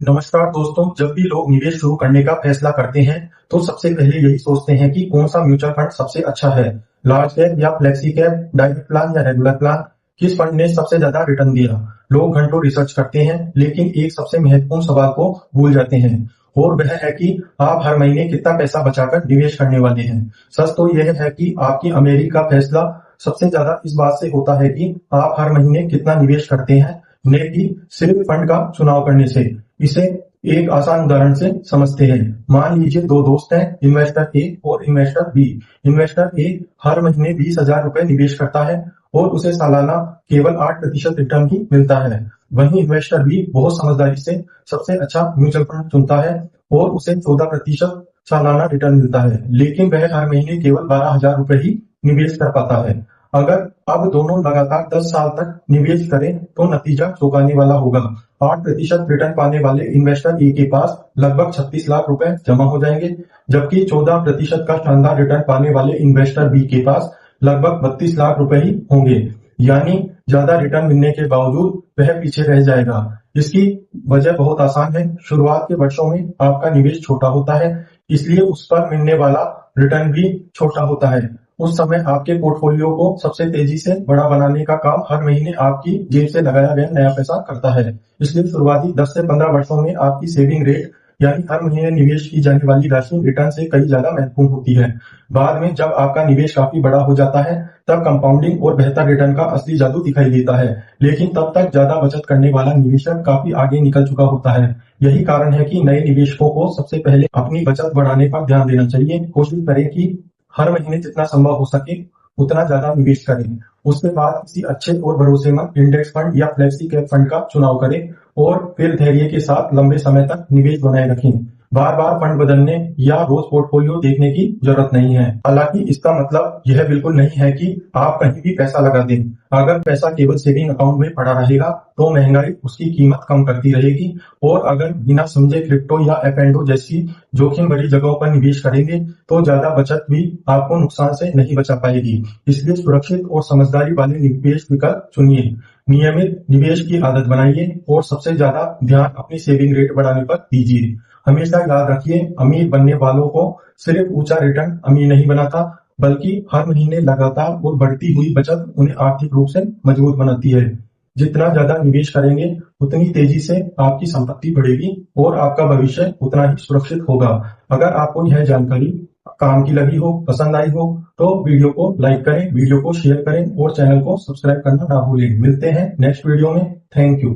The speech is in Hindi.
नमस्कार दोस्तों। जब भी लोग निवेश शुरू करने का फैसला करते हैं तो सबसे पहले यही सोचते हैं कि कौन सा म्यूचुअल फंड सबसे अच्छा है, लार्ज कैप या फ्लेक्सी कैप, डायरेक्ट प्लान या रेगुलर प्लान, किस फंड ने सबसे ज्यादा रिटर्न दिया। लोग घंटों रिसर्च करते हैं लेकिन एक सबसे महत्वपूर्ण सवाल को भूल जाते हैं, और वह है कि आप हर महीने कितना पैसा बचाकर निवेश करने वाले हैं। सच तो यह है कि आपकी आमदनी का फैसला सबसे ज्यादा इस बात से होता है कि आप हर महीने कितना निवेश करते हैं, न कि सिर्फ फंड का चुनाव करने से। इसे एक आसान उदाहरण से समझते हैं। मान लीजिए दो दोस्त हैं, इन्वेस्टर ए और इन्वेस्टर बी। इन्वेस्टर ए हर महीने 20,000 रुपए निवेश करता है और उसे सालाना केवल 8% रिटर्न ही मिलता है। वहीं इन्वेस्टर बी बहुत समझदारी से सबसे अच्छा म्यूचुअल फंड चुनता है और उसे 14% सालाना रिटर्न मिलता है, लेकिन वह हर महीने केवल 12,000 रुपए ही निवेश कर पाता है। अगर अब दोनों लगातार 10 साल तक निवेश करें तो नतीजा चौंकाने वाला होगा। 8% रिटर्न पाने वाले इन्वेस्टर ए के पास लगभग 36 लाख रुपए जमा हो जाएंगे, जबकि 14% का शानदार रिटर्न पाने वाले इन्वेस्टर बी के पास लगभग 32 लाख रुपए ही होंगे। यानी ज्यादा रिटर्न मिलने के बावजूद वह पीछे रह जाएगा। इसकी वजह बहुत आसान है। शुरुआत के वर्षों में आपका निवेश छोटा होता है, इसलिए उस पर मिलने वाला रिटर्न भी छोटा होता है। उस समय आपके पोर्टफोलियो को सबसे तेजी से बड़ा बनाने का काम हर महीने आपकी जेब से लगाया गया नया पैसा करता है। इसलिए शुरुआती 10 से 15 वर्षों में आपकी सेविंग रेट, यानी हर महीने निवेश की जाने वाली राशि, रिटर्न से कई ज्यादा महत्वपूर्ण होती है। बाद में जब आपका निवेश काफी बड़ा हो जाता है तब कंपाउंडिंग और बेहतर रिटर्न का असली जादू दिखाई देता है, लेकिन तब तक ज्यादा बचत करने वाला निवेशक काफी आगे निकल चुका होता है। यही कारण है कि नए निवेशकों को सबसे पहले अपनी बचत बढ़ाने पर ध्यान देना चाहिए। कोशिश करें कि हर महीने जितना संभव हो सके उतना ज्यादा निवेश करें। उसके बाद किसी अच्छे और भरोसेमंद इंडेक्स फंड या फ्लेक्सी कैप फंड का चुनाव करें और फिर धैर्य के साथ लंबे समय तक निवेश बनाए रखें। बार बार फंड बदलने या रोज पोर्टफोलियो देखने की जरूरत नहीं है। हालांकि इसका मतलब यह बिल्कुल नहीं है कि आप कहीं भी पैसा लगा दें। अगर पैसा केवल सेविंग अकाउंट में पड़ा रहेगा तो महंगाई उसकी कीमत कम करती रहेगी, और अगर बिना समझे क्रिप्टो या एफ&ओ जैसी जोखिम भरी जगहों पर निवेश करेंगे तो ज्यादा बचत भी आपको नुकसान से नहीं बचा पाएगी। इसलिए सुरक्षित और समझदारी वाले निवेश विकल्प चुनिए। नियमित निवेश की आदत बनाइए और सबसे ज्यादा ध्यान अपनी सेविंग रेट बढ़ाने पर दीजिए। हमेशा याद रखिए, अमीर बनने वालों को सिर्फ ऊंचा रिटर्न अमीर नहीं बनाता, बल्कि हर महीने लगातार और बढ़ती हुई बचत उन्हें आर्थिक रूप से मजबूत बनाती है। जितना ज्यादा निवेश करेंगे उतनी तेजी से आपकी संपत्ति बढ़ेगी और आपका भविष्य उतना ही सुरक्षित होगा। अगर आपको यह जानकारी काम की लगी हो, पसंद आई हो, तो वीडियो को लाइक करें, वीडियो को शेयर करें और चैनल को सब्सक्राइब करना ना भूलें। मिलते हैं नेक्स्ट वीडियो में। Thank you.